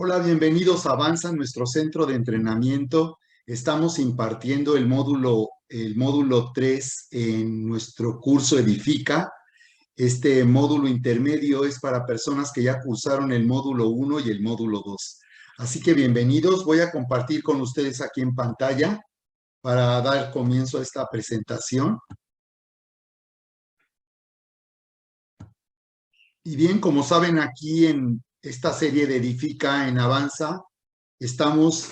Hola, bienvenidos a Avanza, nuestro centro de entrenamiento. Estamos impartiendo el módulo 3 en nuestro curso Edifica. Este módulo intermedio es para personas que ya cursaron el módulo 1 y el módulo 2. Así que bienvenidos. Voy a compartir con ustedes aquí en pantalla para dar comienzo a esta presentación. Y bien, como saben, aquí en esta serie de Edifica en Avanza, estamos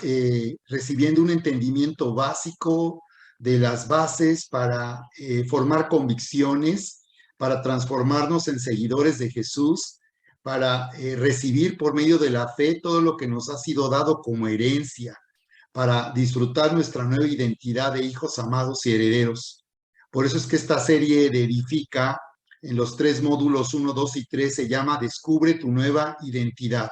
recibiendo un entendimiento básico de las bases para formar convicciones, para transformarnos en seguidores de Jesús, para recibir por medio de la fe todo lo que nos ha sido dado como herencia, para disfrutar nuestra nueva identidad de hijos amados y herederos. Por eso es que esta serie de Edifica, en los 3 módulos 1, 2 y 3, se llama Descubre tu nueva identidad.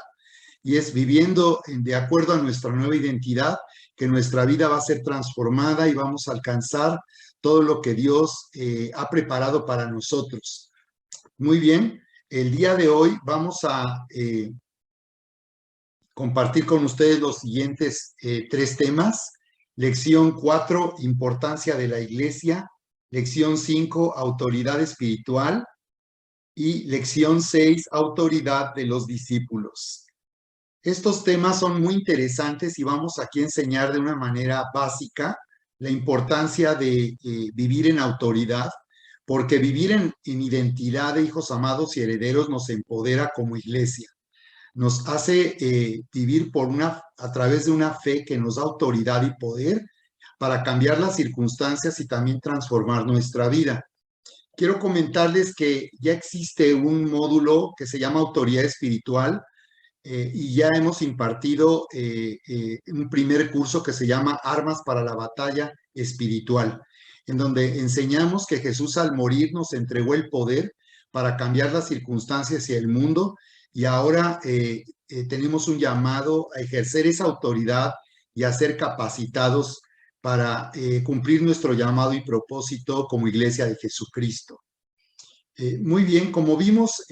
Y es viviendo de acuerdo a nuestra nueva identidad que nuestra vida va a ser transformada y vamos a alcanzar todo lo que Dios ha preparado para nosotros. Muy bien, el día de hoy vamos a compartir con ustedes los siguientes 3 temas. Lección 4, importancia de la iglesia. Lección 5, autoridad espiritual. Y lección 6, autoridad de los discípulos. Estos temas son muy interesantes y vamos aquí a enseñar de una manera básica la importancia de vivir en autoridad, porque vivir en identidad de hijos amados y herederos nos empodera como iglesia. Nos hace vivir a través de una fe que nos da autoridad y poder para cambiar las circunstancias y también transformar nuestra vida. Quiero comentarles que ya existe un módulo que se llama Autoridad Espiritual, y ya hemos impartido un primer curso que se llama Armas para la Batalla Espiritual, en donde enseñamos que Jesús al morir nos entregó el poder para cambiar las circunstancias y el mundo, y ahora tenemos un llamado a ejercer esa autoridad y a ser capacitados para cumplir nuestro llamado y propósito como Iglesia de Jesucristo. Muy bien, como vimos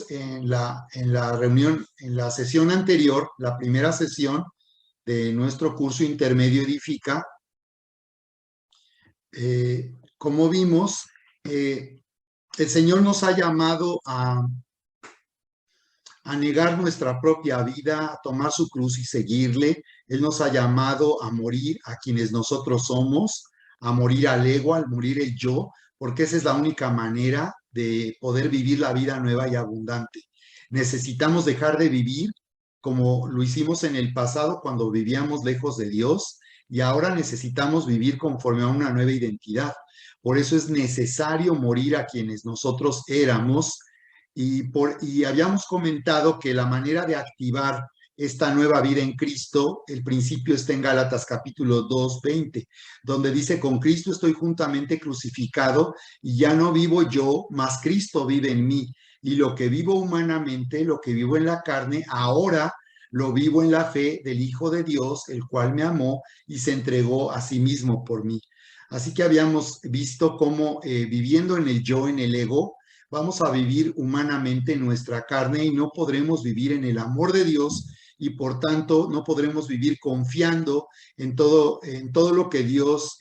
en la reunión, en la sesión anterior, la primera sesión de nuestro curso intermedio Edifica, como vimos, el Señor nos ha llamado a negar nuestra propia vida, a tomar su cruz y seguirle. Él nos ha llamado a morir a quienes nosotros somos, a morir al ego, al morir el yo, porque esa es la única manera de poder vivir la vida nueva y abundante. Necesitamos dejar de vivir como lo hicimos en el pasado cuando vivíamos lejos de Dios, y ahora necesitamos vivir conforme a una nueva identidad. Por eso es necesario morir a quienes nosotros éramos, y habíamos comentado que la manera de activar esta nueva vida en Cristo, el principio está en Gálatas capítulo 2, 20, donde dice: con Cristo estoy juntamente crucificado y ya no vivo yo, mas Cristo vive en mí. Y lo que vivo humanamente, lo que vivo en la carne, ahora lo vivo en la fe del Hijo de Dios, el cual me amó y se entregó a sí mismo por mí. Así que habíamos visto cómo viviendo en el yo, en el ego, vamos a vivir humanamente en nuestra carne y no podremos vivir en el amor de Dios, y por tanto no podremos vivir confiando en todo lo que Dios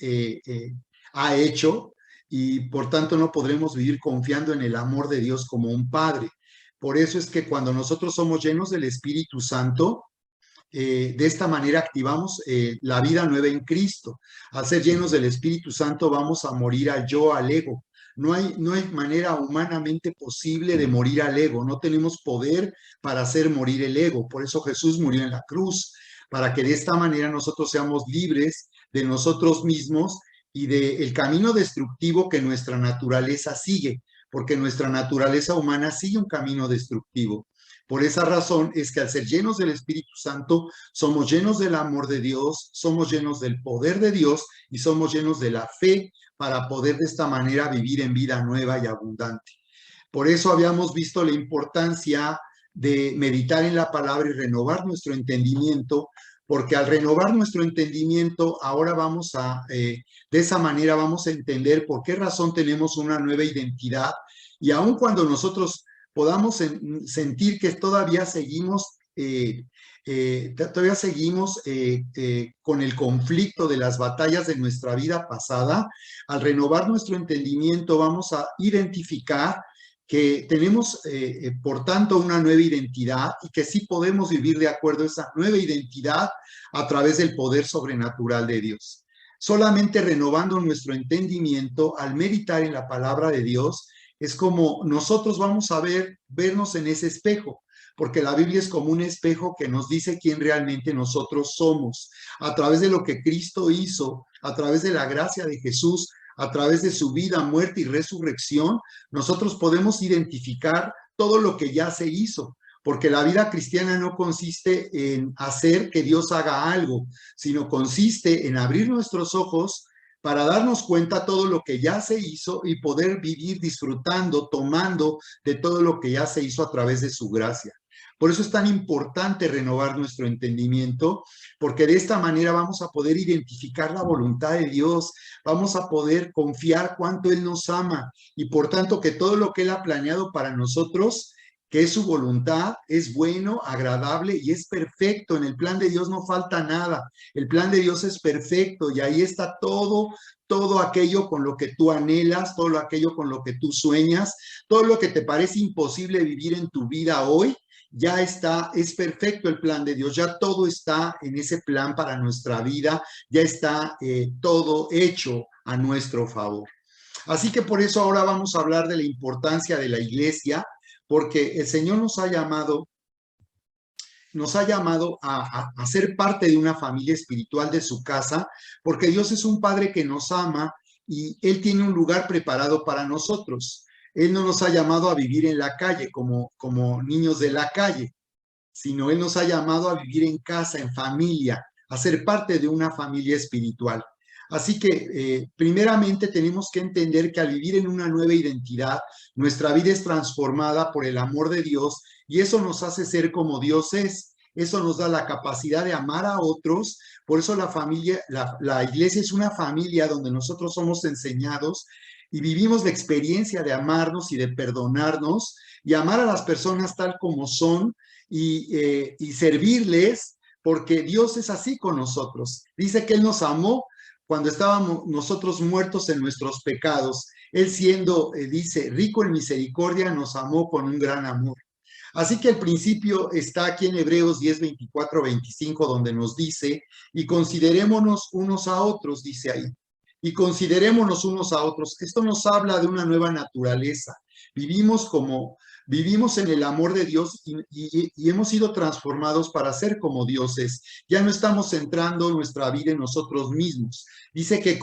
ha hecho, y por tanto no podremos vivir confiando en el amor de Dios como un Padre. Por eso es que cuando nosotros somos llenos del Espíritu Santo, de esta manera activamos la vida nueva en Cristo. Al ser llenos del Espíritu Santo vamos a morir al yo, al ego. No hay manera humanamente posible de morir al ego. No tenemos poder para hacer morir el ego. Por eso Jesús murió en la cruz, para que de esta manera nosotros seamos libres de nosotros mismos y del camino destructivo que nuestra naturaleza sigue, porque nuestra naturaleza humana sigue un camino destructivo. Por esa razón es que al ser llenos del Espíritu Santo, somos llenos del amor de Dios, somos llenos del poder de Dios y somos llenos de la fe para poder de esta manera vivir en vida nueva y abundante. Por eso habíamos visto la importancia de meditar en la palabra y renovar nuestro entendimiento, porque al renovar nuestro entendimiento, ahora de esa manera vamos a entender por qué razón tenemos una nueva identidad, y aun cuando nosotros podamos sentir que todavía seguimos todavía seguimos con el conflicto de las batallas de nuestra vida pasada. Al renovar nuestro entendimiento, vamos a identificar que tenemos, por tanto, una nueva identidad y que sí podemos vivir de acuerdo a esa nueva identidad a través del poder sobrenatural de Dios. Solamente renovando nuestro entendimiento, al meditar en la palabra de Dios, es como nosotros vamos a vernos en ese espejo, porque la Biblia es como un espejo que nos dice quién realmente nosotros somos. A través de lo que Cristo hizo, a través de la gracia de Jesús, a través de su vida, muerte y resurrección, nosotros podemos identificar todo lo que ya se hizo, porque la vida cristiana no consiste en hacer que Dios haga algo, sino consiste en abrir nuestros ojos para darnos cuenta todo lo que ya se hizo y poder vivir disfrutando, tomando de todo lo que ya se hizo a través de su gracia. Por eso es tan importante renovar nuestro entendimiento, porque de esta manera vamos a poder identificar la voluntad de Dios, vamos a poder confiar cuánto Él nos ama y por tanto que todo lo que Él ha planeado para nosotros, que es su voluntad, es bueno, agradable y es perfecto. En el plan de Dios no falta nada. El plan de Dios es perfecto y ahí está todo aquello con lo que tú anhelas, todo aquello con lo que tú sueñas, todo lo que te parece imposible vivir en tu vida hoy. Ya está, es perfecto el plan de Dios, ya todo está en ese plan para nuestra vida, ya está todo hecho a nuestro favor. Así que por eso ahora vamos a hablar de la importancia de la iglesia, porque el Señor nos ha llamado a ser parte de una familia espiritual de su casa, porque Dios es un Padre que nos ama y Él tiene un lugar preparado para nosotros. Él no nos ha llamado a vivir en la calle como niños de la calle, sino Él nos ha llamado a vivir en casa, en familia, a ser parte de una familia espiritual. Así que, primeramente, tenemos que entender que al vivir en una nueva identidad, nuestra vida es transformada por el amor de Dios y eso nos hace ser como Dios es. Eso nos da la capacidad de amar a otros. Por eso la familia, la iglesia es una familia donde nosotros somos enseñados y vivimos la experiencia de amarnos y de perdonarnos y amar a las personas tal como son y servirles, porque Dios es así con nosotros. Dice que Él nos amó cuando estábamos nosotros muertos en nuestros pecados. Él siendo, dice, rico en misericordia, nos amó con un gran amor. Así que el principio está aquí en Hebreos 10, 24, 25, donde nos dice, y considerémonos unos a otros, dice ahí, y considerémonos unos a otros. Esto nos habla de una nueva naturaleza. Vivimos en el amor de Dios y hemos sido transformados para ser como dioses. Ya no estamos centrando nuestra vida en nosotros mismos. Dice que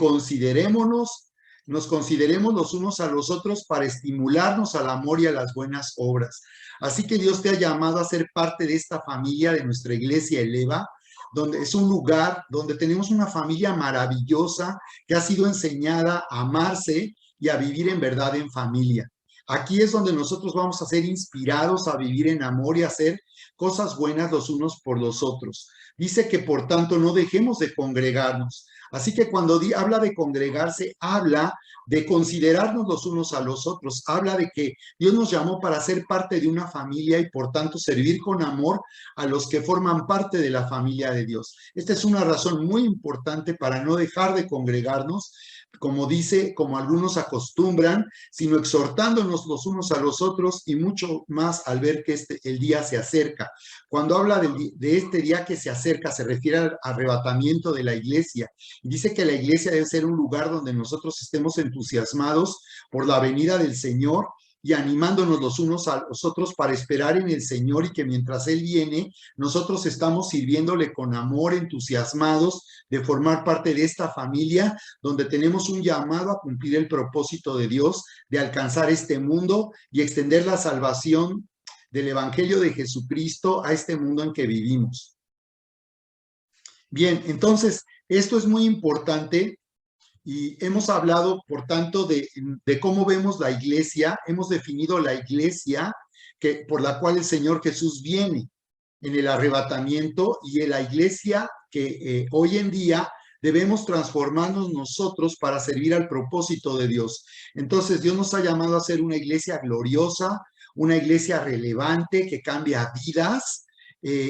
nos consideremos los unos a los otros para estimularnos al amor y a las buenas obras. Así que Dios te ha llamado a ser parte de esta familia de nuestra iglesia Eleva, donde es un lugar donde tenemos una familia maravillosa que ha sido enseñada a amarse y a vivir en verdad en familia. Aquí es donde nosotros vamos a ser inspirados a vivir en amor y a hacer cosas buenas los unos por los otros. Dice que por tanto no dejemos de congregarnos. Así que cuando habla de congregarse, habla de considerarnos los unos a los otros, habla de que Dios nos llamó para ser parte de una familia y por tanto servir con amor a los que forman parte de la familia de Dios. Esta es una razón muy importante para no dejar de congregarnos, como dice, como algunos acostumbran, sino exhortándonos los unos a los otros y mucho más al ver que el día se acerca. Cuando habla de este día que se acerca, se refiere al arrebatamiento de la iglesia. Dice que la iglesia debe ser un lugar donde nosotros estemos entusiasmados por la venida del Señor y animándonos los unos a los otros para esperar en el Señor y que mientras Él viene, nosotros estamos sirviéndole con amor, entusiasmados de formar parte de esta familia donde tenemos un llamado a cumplir el propósito de Dios, de alcanzar este mundo y extender la salvación del Evangelio de Jesucristo a este mundo en que vivimos. Bien, entonces, esto es muy importante y hemos hablado, por tanto, de cómo vemos la iglesia, hemos definido la iglesia por la cual el Señor Jesús viene en el arrebatamiento y en la iglesia que hoy en día debemos transformarnos nosotros para servir al propósito de Dios. Entonces, Dios nos ha llamado a ser una iglesia gloriosa, una iglesia relevante que cambia vidas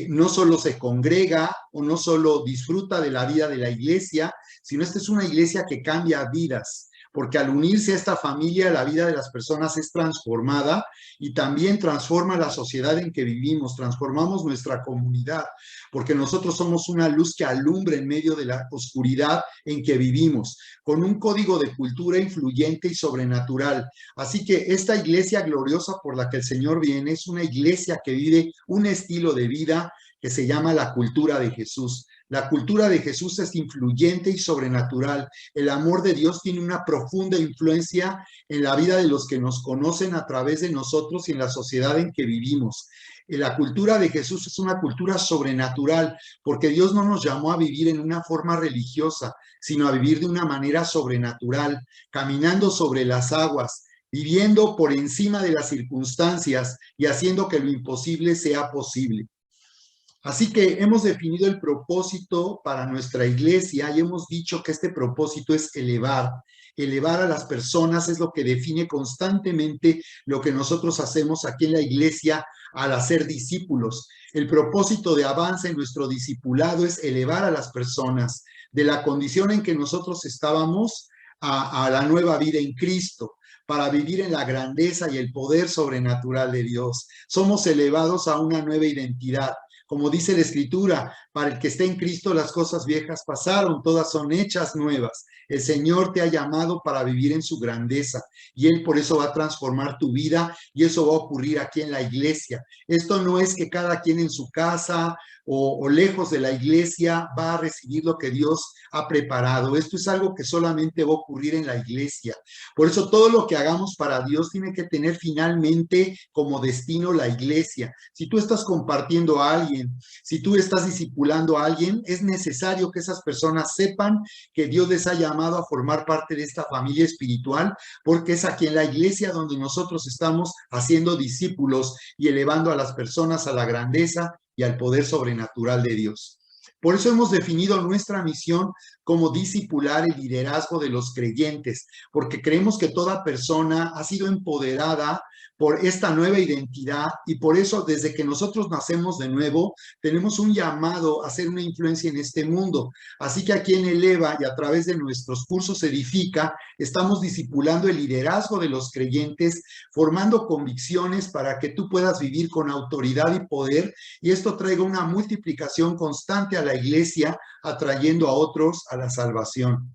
no solo se congrega o no solo disfruta de la vida de la iglesia, sino esta es una iglesia que cambia vidas, porque al unirse a esta familia, la vida de las personas es transformada y también transforma la sociedad en que vivimos, transformamos nuestra comunidad, porque nosotros somos una luz que alumbra en medio de la oscuridad en que vivimos, con un código de cultura influyente y sobrenatural. Así que esta iglesia gloriosa por la que el Señor viene es una iglesia que vive un estilo de vida que se llama la cultura de Jesús. La cultura de Jesús es influyente y sobrenatural. El amor de Dios tiene una profunda influencia en la vida de los que nos conocen a través de nosotros y en la sociedad en que vivimos. La cultura de Jesús es una cultura sobrenatural, porque Dios no nos llamó a vivir en una forma religiosa, sino a vivir de una manera sobrenatural, caminando sobre las aguas, viviendo por encima de las circunstancias y haciendo que lo imposible sea posible. Así que hemos definido el propósito para nuestra iglesia y hemos dicho que este propósito es elevar. Elevar a las personas es lo que define constantemente lo que nosotros hacemos aquí en la iglesia al hacer discípulos. El propósito de avance en nuestro discipulado es elevar a las personas de la condición en que nosotros estábamos a la nueva vida en Cristo, para vivir en la grandeza y el poder sobrenatural de Dios. Somos elevados a una nueva identidad. Como dice la Escritura, para el que esté en Cristo las cosas viejas pasaron, todas son hechas nuevas. El Señor te ha llamado para vivir en su grandeza y Él por eso va a transformar tu vida y eso va a ocurrir aquí en la iglesia. Esto no es que cada quien en su casa o lejos de la iglesia va a recibir lo que Dios ha preparado. Esto es algo que solamente va a ocurrir en la iglesia. Por eso todo lo que hagamos para Dios tiene que tener finalmente como destino la iglesia. Si tú estás compartiendo a alguien, si tú estás discipulando a alguien, es necesario que esas personas sepan que Dios les ha llamado a formar parte de esta familia espiritual, porque es aquí en la iglesia donde nosotros estamos haciendo discípulos y elevando a las personas a la grandeza y al poder sobrenatural de Dios. Por eso hemos definido nuestra misión como discipular el liderazgo de los creyentes, porque creemos que toda persona ha sido empoderada por esta nueva identidad y por eso desde que nosotros nacemos de nuevo tenemos un llamado a hacer una influencia en este mundo. Así que aquí en Eleva y a través de nuestros cursos Edifica estamos discipulando el liderazgo de los creyentes, formando convicciones para que tú puedas vivir con autoridad y poder y esto traiga una multiplicación constante a la iglesia, atrayendo a otros a la salvación.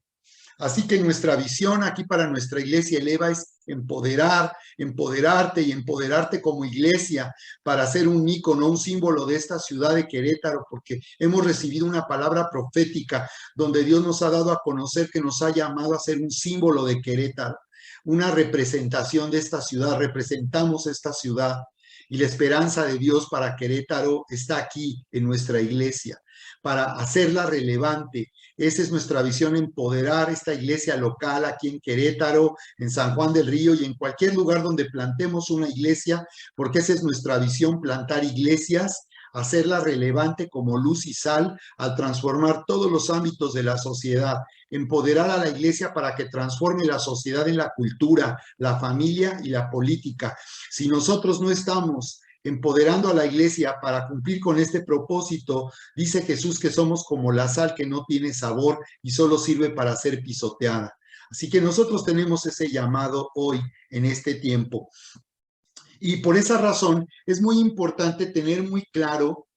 Así que nuestra visión aquí para nuestra iglesia Eleva es empoderar, empoderarte y empoderarte como iglesia para ser un ícono, un símbolo de esta ciudad de Querétaro, porque hemos recibido una palabra profética donde Dios nos ha dado a conocer que nos ha llamado a ser un símbolo de Querétaro, una representación de esta ciudad, representamos esta ciudad. Y la esperanza de Dios para Querétaro está aquí en nuestra iglesia, para hacerla relevante. Esa es nuestra visión, empoderar esta iglesia local aquí en Querétaro, en San Juan del Río y en cualquier lugar donde plantemos una iglesia, porque esa es nuestra visión, plantar iglesias, hacerla relevante como luz y sal al transformar todos los ámbitos de la sociedad, empoderar a la iglesia para que transforme la sociedad en la cultura, la familia y la política. Si nosotros no estamos empoderando a la iglesia para cumplir con este propósito, dice Jesús que somos como la sal que no tiene sabor y solo sirve para ser pisoteada. Así que nosotros tenemos ese llamado hoy en este tiempo. Y por esa razón es muy importante tener muy claro,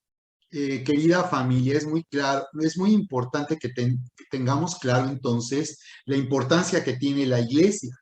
querida familia, es muy claro, es muy importante que tengamos claro entonces la importancia que tiene la iglesia.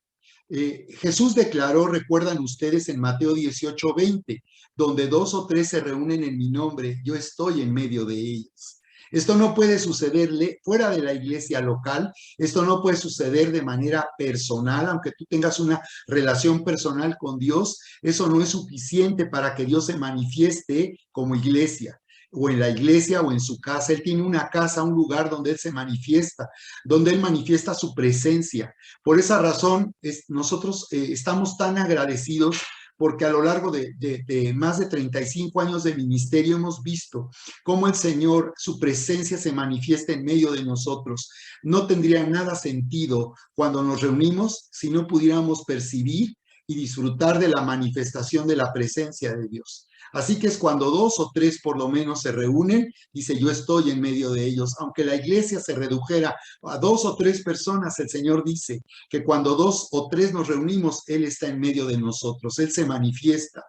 Jesús declaró, recuerdan ustedes en Mateo 18:20, donde 2 o 3 se reúnen en mi nombre, yo estoy en medio de ellos. Esto no puede sucederle fuera de la iglesia local, esto no puede suceder de manera personal, aunque tú tengas una relación personal con Dios, eso no es suficiente para que Dios se manifieste como iglesia o en la iglesia o en su casa. Él tiene una casa, un lugar donde Él se manifiesta, donde Él manifiesta su presencia. Por esa razón, nosotros estamos tan agradecidos porque a lo largo de más de 35 años de ministerio hemos visto cómo el Señor, su presencia se manifiesta en medio de nosotros. No tendría nada sentido cuando nos reunimos si no pudiéramos percibir y disfrutar de la manifestación de la presencia de Dios. Así que es cuando dos o tres por lo menos se reúnen, dice, yo estoy en medio de ellos. Aunque la iglesia se redujera a dos o tres personas, el Señor dice que cuando dos o tres nos reunimos, Él está en medio de nosotros, Él se manifiesta.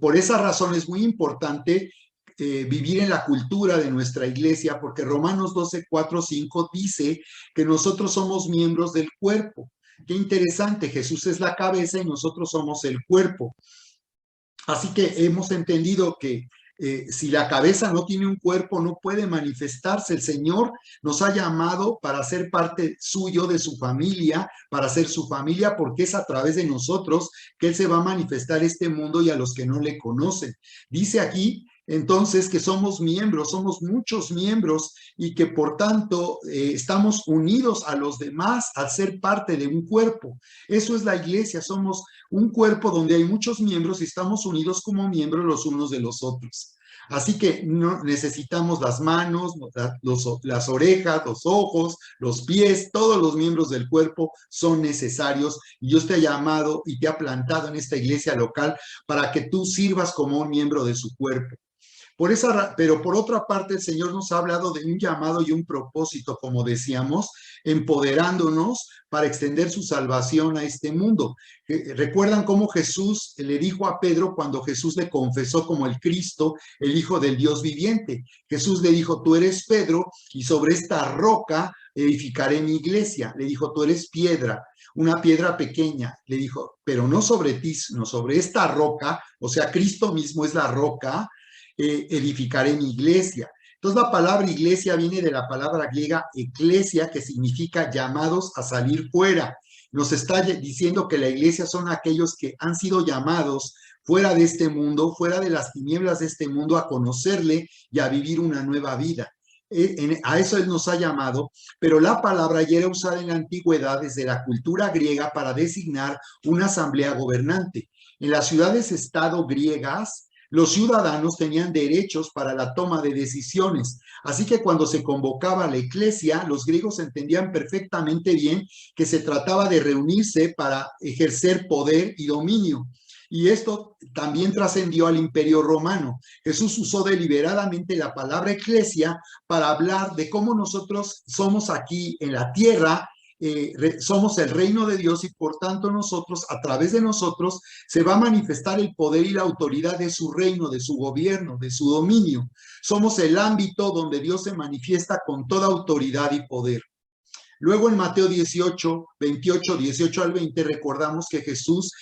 Por esa razón es muy importante vivir en la cultura de nuestra iglesia, porque Romanos 12, 4, 5 dice que nosotros somos miembros del cuerpo. Qué interesante, Jesús es la cabeza y nosotros somos el cuerpo. Así que hemos entendido que si la cabeza no tiene un cuerpo, no puede manifestarse. El Señor nos ha llamado para ser parte suyo, de su familia, para ser su familia, porque es a través de nosotros que Él se va a manifestar este mundo y a los que no le conocen. Dice aquí entonces que somos miembros, somos muchos miembros y que por tanto estamos unidos a los demás al ser parte de un cuerpo. Eso es la iglesia, somos un cuerpo donde hay muchos miembros y estamos unidos como miembros los unos de los otros. Así que no, necesitamos las manos, las orejas, los ojos, los pies, todos los miembros del cuerpo son necesarios y Dios te ha llamado y te ha plantado en esta iglesia local para que tú sirvas como un miembro de su cuerpo. Pero por otra parte, el Señor nos ha hablado de un llamado y un propósito, como decíamos, empoderándonos para extender su salvación a este mundo. ¿Recuerdan cómo Jesús le dijo a Pedro cuando Jesús le confesó como el Cristo, el Hijo del Dios viviente? Jesús le dijo, tú eres Pedro y sobre esta roca edificaré mi iglesia. Le dijo, tú eres piedra, una piedra pequeña. Le dijo, pero no sobre ti, sino sobre esta roca, o sea, Cristo mismo es la roca, edificaré mi iglesia. Entonces la palabra iglesia viene de la palabra griega eclesia, que significa llamados a salir fuera. Nos está diciendo que la iglesia son aquellos que han sido llamados fuera de este mundo, fuera de las tinieblas de este mundo, a conocerle y a vivir una nueva vida. A eso Él nos ha llamado, pero la palabra ya era usada en la antigüedad desde la cultura griega para designar una asamblea gobernante. En las ciudades-estado griegas, los ciudadanos tenían derechos para la toma de decisiones, así que cuando se convocaba a la iglesia, los griegos entendían perfectamente bien que se trataba de reunirse para ejercer poder y dominio. Y esto también trascendió al Imperio Romano. Jesús usó deliberadamente la palabra eclesia para hablar de cómo nosotros somos aquí en la tierra, somos el reino de Dios y por tanto nosotros, a través de nosotros, se va a manifestar el poder y la autoridad de su reino, de su gobierno, de su dominio. Somos el ámbito donde Dios se manifiesta con toda autoridad y poder. Luego en Mateo 18, 28, 18 al 20, recordamos que Jesús,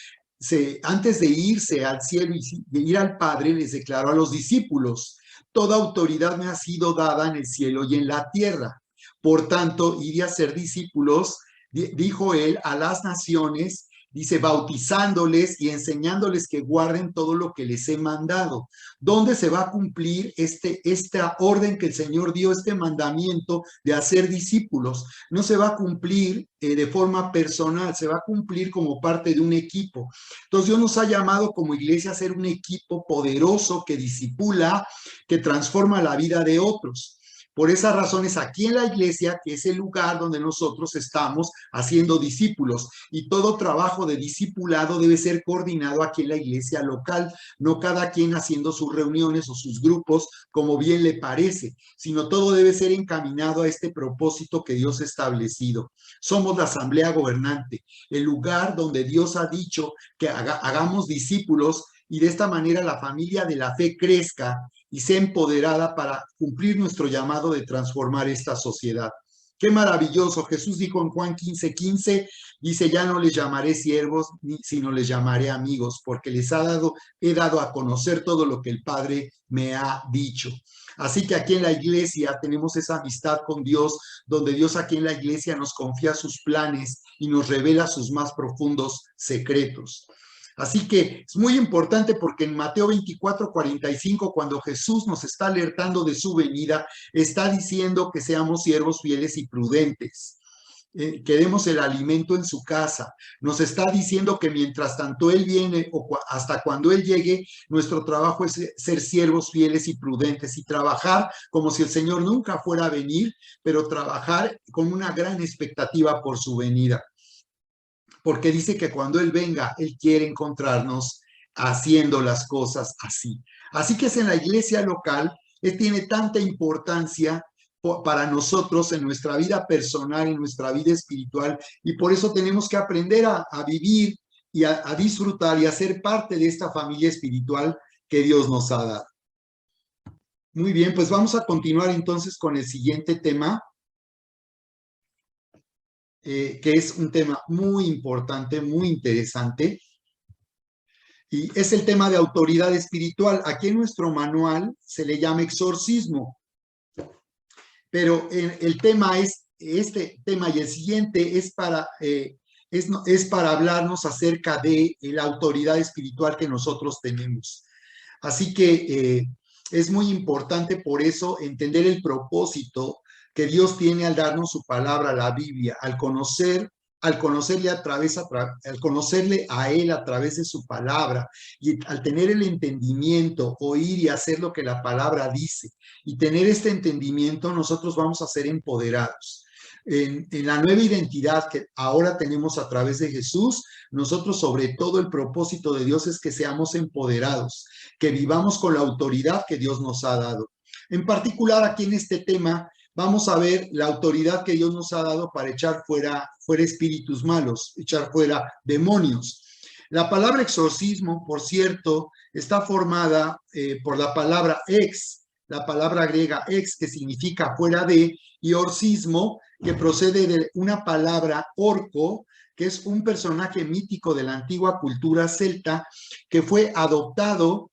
antes de irse al cielo y de ir al Padre, les declaró a los discípulos, toda autoridad me ha sido dada en el cielo y en la tierra. Por tanto, id a ser discípulos, dijo él, a las naciones, dice, bautizándoles y enseñándoles que guarden todo lo que les he mandado. ¿Dónde se va a cumplir esta orden que el Señor dio, este mandamiento de hacer discípulos? No se va a cumplir de forma personal, se va a cumplir como parte de un equipo. Entonces Dios nos ha llamado como iglesia a ser un equipo poderoso que discipula, que transforma la vida de otros. Por esas razones, aquí en la iglesia, que es el lugar donde nosotros estamos haciendo discípulos, y todo trabajo de discipulado debe ser coordinado aquí en la iglesia local, no cada quien haciendo sus reuniones o sus grupos como bien le parece, sino todo debe ser encaminado a este propósito que Dios ha establecido. Somos la asamblea gobernante, el lugar donde Dios ha dicho que hagamos discípulos y de esta manera la familia de la fe crezca y sea empoderada para cumplir nuestro llamado de transformar esta sociedad. Qué maravilloso. Jesús dijo en Juan 15, 15, dice, ya no les llamaré siervos, sino les llamaré amigos, porque he dado a conocer todo lo que el Padre me ha dicho. Así que aquí en la iglesia tenemos esa amistad con Dios, donde Dios aquí en la iglesia nos confía sus planes y nos revela sus más profundos secretos. Así que es muy importante porque en Mateo 24, 45, cuando Jesús nos está alertando de su venida, está diciendo que seamos siervos fieles y prudentes. Que demos el alimento en su casa. Nos está diciendo que mientras tanto Él viene o hasta cuando Él llegue, nuestro trabajo es ser siervos fieles y prudentes y trabajar como si el Señor nunca fuera a venir, pero trabajar con una gran expectativa por su venida. Porque dice que cuando Él venga, Él quiere encontrarnos haciendo las cosas así. Así que es en la iglesia local, tiene tanta importancia para nosotros en nuestra vida personal, en nuestra vida espiritual, y por eso tenemos que aprender a vivir y a disfrutar y a ser parte de esta familia espiritual que Dios nos ha dado. Muy bien, pues vamos a continuar entonces con el siguiente tema, que es un tema muy importante, muy interesante, y es el tema de autoridad espiritual. Aquí en nuestro manual se le llama exorcismo, pero el tema es, este tema y el siguiente es para hablarnos acerca de la autoridad espiritual que nosotros tenemos. Así que es muy importante por eso entender el propósito que Dios tiene al darnos su palabra, la Biblia, al conocerle al conocerle a Él a través de su palabra y al tener el entendimiento, oír y hacer lo que la palabra dice y tener este entendimiento, nosotros vamos a ser empoderados. En la nueva identidad que ahora tenemos a través de Jesús, nosotros sobre todo el propósito de Dios es que seamos empoderados, que vivamos con la autoridad que Dios nos ha dado. En particular aquí en este tema vamos a ver la autoridad que Dios nos ha dado para echar fuera espíritus malos, echar fuera demonios. La palabra exorcismo, por cierto, está formada por la palabra ex, la palabra griega ex, que significa fuera de, y orcismo, que procede de una palabra orco, que es un personaje mítico de la antigua cultura celta, que fue adoptado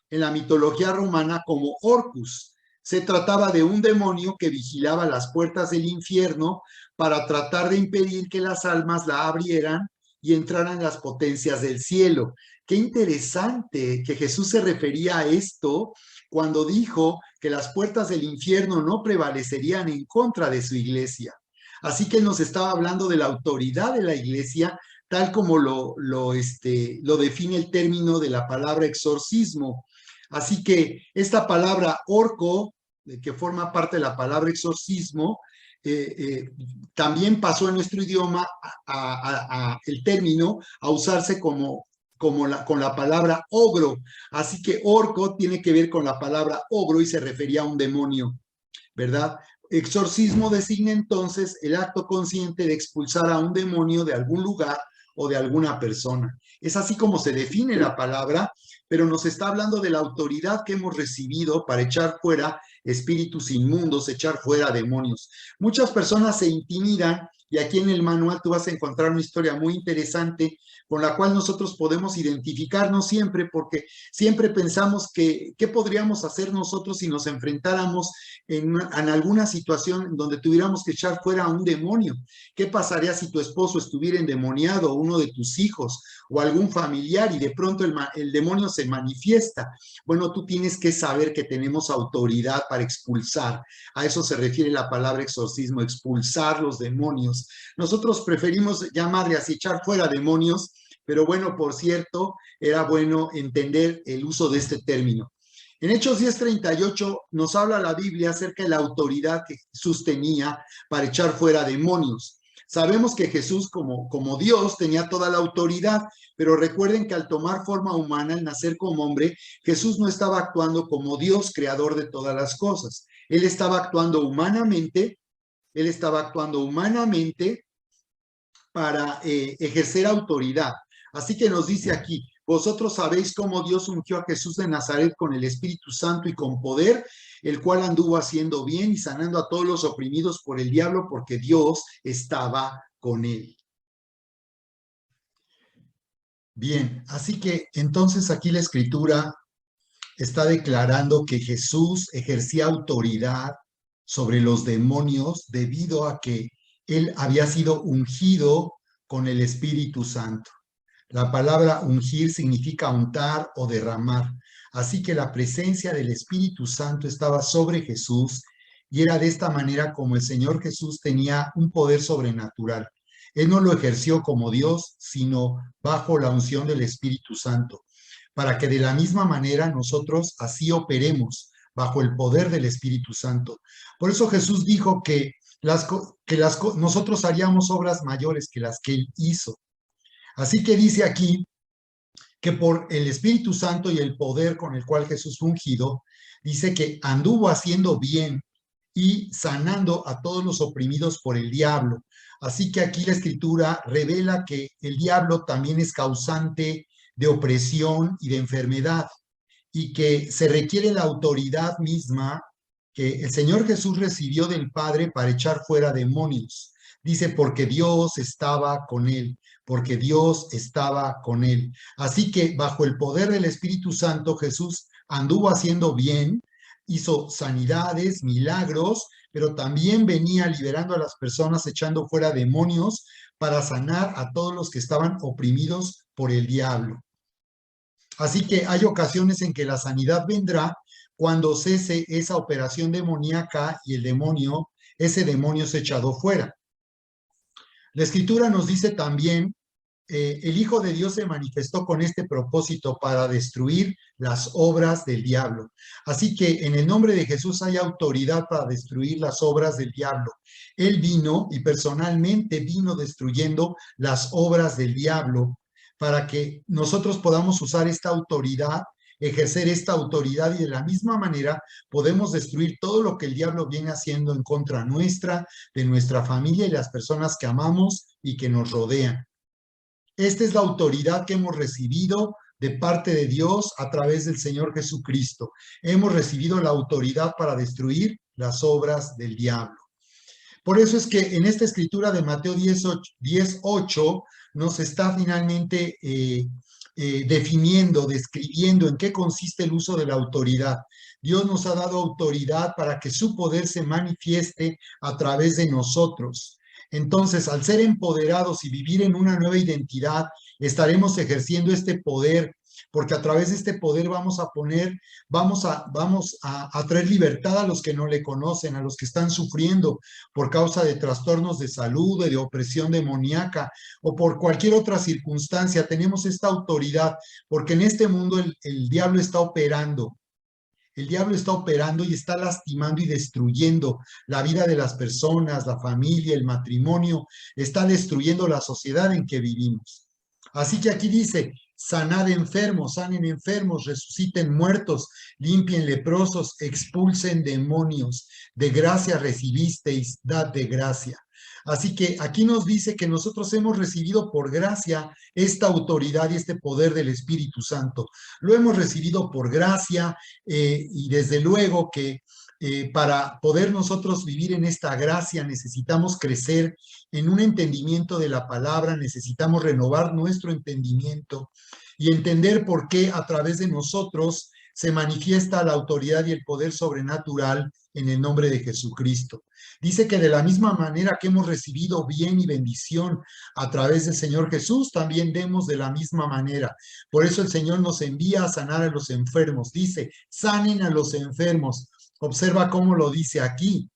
en la mitología romana como Orcus. Se trataba de un demonio que vigilaba las puertas del infierno para tratar de impedir que las almas la abrieran y entraran las potencias del cielo. Qué interesante que Jesús se refería a esto cuando dijo que las puertas del infierno no prevalecerían en contra de su iglesia. Así que nos estaba hablando de la autoridad de la iglesia, tal como lo define el término de la palabra exorcismo. Así que esta palabra orco, que forma parte de la palabra exorcismo, también pasó en nuestro idioma el término a usarse con la palabra ogro. Así que orco tiene que ver con la palabra ogro y se refería a un demonio, ¿verdad? Exorcismo designa entonces el acto consciente de expulsar a un demonio de algún lugar o de alguna persona. Es así como se define la palabra, pero nos está hablando de la autoridad que hemos recibido para echar fuera espíritus inmundos, echar fuera demonios. Muchas personas se intimidan y aquí en el manual tú vas a encontrar una historia muy interesante con la cual nosotros podemos identificarnos siempre, porque siempre pensamos que qué podríamos hacer nosotros si nos enfrentáramos en alguna situación donde tuviéramos que echar fuera a un demonio. ¿Qué pasaría si tu esposo estuviera endemoniado, o uno de tus hijos, o algún familiar, y de pronto el demonio se manifiesta? Bueno, tú tienes que saber que tenemos autoridad para expulsar. A eso se refiere la palabra exorcismo, expulsar los demonios. Nosotros preferimos llamarle así, echar fuera demonios, pero bueno, por cierto, era bueno entender el uso de este término. En Hechos 10:38 nos habla la Biblia acerca de la autoridad que Jesús tenía para echar fuera demonios. Sabemos que Jesús como Dios tenía toda la autoridad, pero recuerden que al tomar forma humana, al nacer como hombre, Jesús no estaba actuando como Dios, creador de todas las cosas. Él estaba actuando humanamente para ejercer autoridad. Así que nos dice aquí, vosotros sabéis cómo Dios ungió a Jesús de Nazaret con el Espíritu Santo y con poder, el cual anduvo haciendo bien y sanando a todos los oprimidos por el diablo, porque Dios estaba con él. Bien, así que entonces aquí la Escritura está declarando que Jesús ejercía autoridad sobre los demonios debido a que él había sido ungido con el Espíritu Santo. La palabra ungir significa untar o derramar. Así que la presencia del Espíritu Santo estaba sobre Jesús y era de esta manera como el Señor Jesús tenía un poder sobrenatural. Él no lo ejerció como Dios, sino bajo la unción del Espíritu Santo, para que de la misma manera nosotros así operemos bajo el poder del Espíritu Santo. Por eso Jesús dijo que nosotros haríamos obras mayores que las que Él hizo. Así que dice aquí que por el Espíritu Santo y el poder con el cual Jesús fue ungido, dice que anduvo haciendo bien y sanando a todos los oprimidos por el diablo. Así que aquí la Escritura revela que el diablo también es causante de opresión y de enfermedad, y que se requiere la autoridad misma que el Señor Jesús recibió del Padre para echar fuera demonios. Dice, porque Dios estaba con él, porque Dios estaba con él. Así que bajo el poder del Espíritu Santo, Jesús anduvo haciendo bien, hizo sanidades, milagros, pero también venía liberando a las personas, echando fuera demonios para sanar a todos los que estaban oprimidos por el diablo. Así que hay ocasiones en que la sanidad vendrá cuando cese esa operación demoníaca y ese demonio es echado fuera. La Escritura nos dice también, el Hijo de Dios se manifestó con este propósito para destruir las obras del diablo. Así que en el nombre de Jesús hay autoridad para destruir las obras del diablo. Él vino y personalmente vino destruyendo las obras del diablo para que nosotros podamos usar esta autoridad, ejercer esta autoridad, y de la misma manera podemos destruir todo lo que el diablo viene haciendo en contra nuestra, de nuestra familia y las personas que amamos y que nos rodean. Esta es la autoridad que hemos recibido de parte de Dios a través del Señor Jesucristo. Hemos recibido la autoridad para destruir las obras del diablo. Por eso es que en esta escritura de Mateo 10:8 nos está finalmente definiendo, describiendo en qué consiste el uso de la autoridad. Dios nos ha dado autoridad para que su poder se manifieste a través de nosotros. Entonces, al ser empoderados y vivir en una nueva identidad, estaremos ejerciendo este poder, porque a través de este poder vamos a traer libertad a los que no le conocen, a los que están sufriendo por causa de trastornos de salud, de opresión demoníaca o por cualquier otra circunstancia. Tenemos esta autoridad porque en este mundo el diablo está operando. El diablo está operando y está lastimando y destruyendo la vida de las personas, la familia, el matrimonio, está destruyendo la sociedad en que vivimos. Así que aquí dice, sanad enfermos, sanen enfermos, resuciten muertos, limpien leprosos, expulsen demonios. De gracia recibisteis, dad de gracia. Así que aquí nos dice que nosotros hemos recibido por gracia esta autoridad y este poder del Espíritu Santo. Lo hemos recibido por gracia, y desde luego que para poder nosotros vivir en esta gracia necesitamos crecer en un entendimiento de la palabra, necesitamos renovar nuestro entendimiento y entender por qué a través de nosotros se manifiesta la autoridad y el poder sobrenatural en el nombre de Jesucristo. Dice que de la misma manera que hemos recibido bien y bendición a través del Señor Jesús, también demos de la misma manera. Por eso el Señor nos envía a sanar a los enfermos. Dice, sanen a los enfermos. Observa cómo lo dice aquí.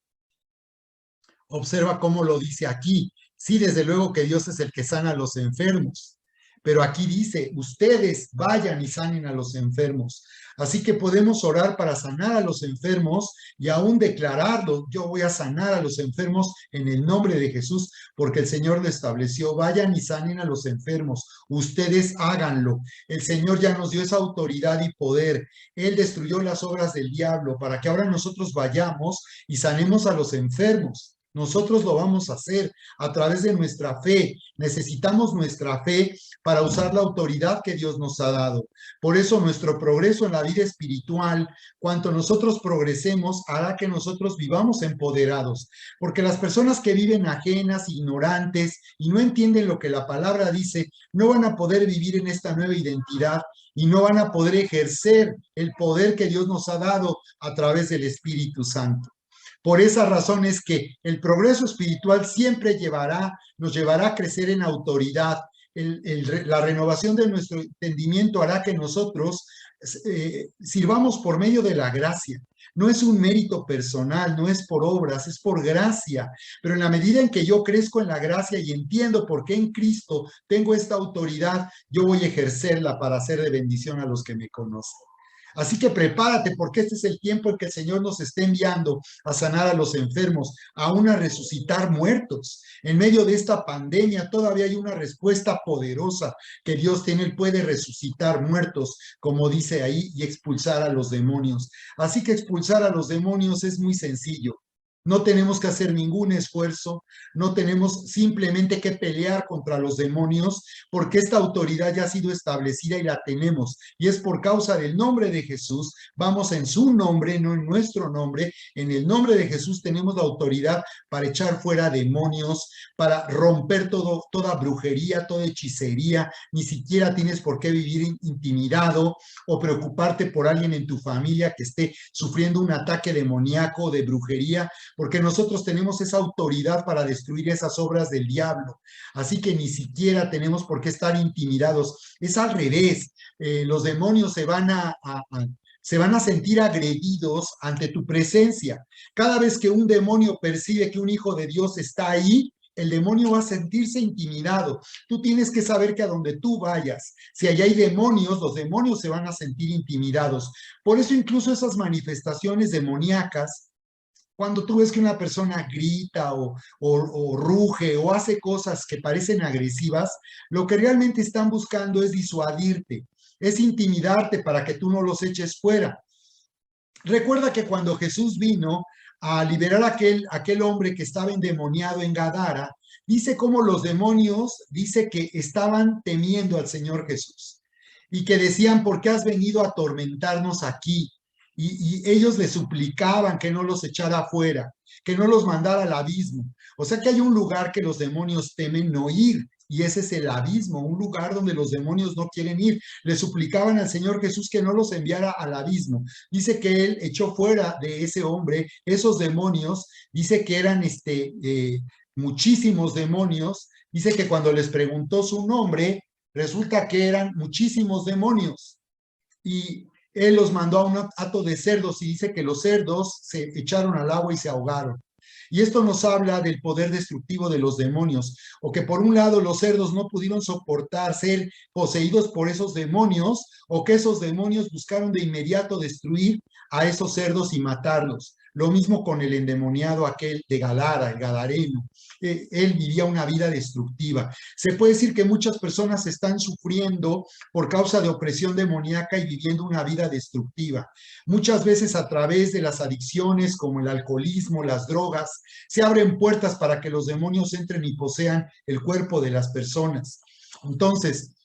Observa cómo lo dice aquí. Sí, desde luego que Dios es el que sana a los enfermos. Pero aquí dice, ustedes vayan y sanen a los enfermos. Así que podemos orar para sanar a los enfermos y aún declararlo, yo voy a sanar a los enfermos en el nombre de Jesús, porque el Señor lo estableció, vayan y sanen a los enfermos, ustedes háganlo. El Señor ya nos dio esa autoridad y poder. Él destruyó las obras del diablo para que ahora nosotros vayamos y sanemos a los enfermos. Nosotros lo vamos a hacer a través de nuestra fe. Necesitamos nuestra fe para usar la autoridad que Dios nos ha dado. Por eso nuestro progreso en la vida espiritual, cuanto nosotros progresemos, hará que nosotros vivamos empoderados. Porque las personas que viven ajenas, ignorantes y no entienden lo que la palabra dice, no van a poder vivir en esta nueva identidad y no van a poder ejercer el poder que Dios nos ha dado a través del Espíritu Santo. Por esa razón es que el progreso espiritual siempre nos llevará a crecer en autoridad. La renovación de nuestro entendimiento hará que nosotros sirvamos por medio de la gracia. No es un mérito personal, no es por obras, es por gracia. Pero en la medida en que yo crezco en la gracia y entiendo por qué en Cristo tengo esta autoridad, yo voy a ejercerla para hacer de bendición a los que me conocen. Así que prepárate porque este es el tiempo en que el Señor nos está enviando a sanar a los enfermos, aún a resucitar muertos. En medio de esta pandemia todavía hay una respuesta poderosa que Dios tiene. Él puede resucitar muertos, como dice ahí, y expulsar a los demonios. Así que expulsar a los demonios es muy sencillo. No tenemos que hacer ningún esfuerzo, no tenemos simplemente que pelear contra los demonios, porque esta autoridad ya ha sido establecida y la tenemos. Y es por causa del nombre de Jesús, vamos en su nombre, no en nuestro nombre. En el nombre de Jesús tenemos la autoridad para echar fuera demonios, para romper toda brujería, toda hechicería. Ni siquiera tienes por qué vivir intimidado o preocuparte por alguien en tu familia que esté sufriendo un ataque demoníaco de brujería, porque nosotros tenemos esa autoridad para destruir esas obras del diablo. Así que ni siquiera tenemos por qué estar intimidados. Es al revés. Los demonios se van a sentir agredidos ante tu presencia. Cada vez que un demonio percibe que un hijo de Dios está ahí, el demonio va a sentirse intimidado. Tú tienes que saber que a donde tú vayas, si allá hay demonios, los demonios se van a sentir intimidados. Por eso incluso esas manifestaciones demoníacas, cuando tú ves que una persona grita o ruge o hace cosas que parecen agresivas, lo que realmente están buscando es disuadirte, es intimidarte para que tú no los eches fuera. Recuerda que cuando Jesús vino a liberar a aquel hombre que estaba endemoniado en Gadara, dice cómo los demonios, dice que estaban temiendo al Señor Jesús y que decían, ¿por qué has venido a atormentarnos aquí? Y ellos le suplicaban que no los echara afuera, que no los mandara al abismo. O sea que hay un lugar que los demonios temen no ir, y ese es el abismo, un lugar donde los demonios no quieren ir. Le suplicaban al Señor Jesús que no los enviara al abismo. Dice que él echó fuera de ese hombre esos demonios, dice que eran muchísimos demonios, dice que cuando les preguntó su nombre, resulta que eran muchísimos demonios. Y él los mandó a un hato de cerdos y dice que los cerdos se echaron al agua y se ahogaron. Y esto nos habla del poder destructivo de los demonios, o que por un lado los cerdos no pudieron soportar ser poseídos por esos demonios, o que esos demonios buscaron de inmediato destruir a esos cerdos y matarlos. Lo mismo con el endemoniado aquel de Gadara, el gadareno. Él vivía una vida destructiva. Se puede decir que muchas personas están sufriendo por causa de opresión demoníaca y viviendo una vida destructiva. Muchas veces a través de las adicciones como el alcoholismo, las drogas, se abren puertas para que los demonios entren y posean el cuerpo de las personas. Entonces,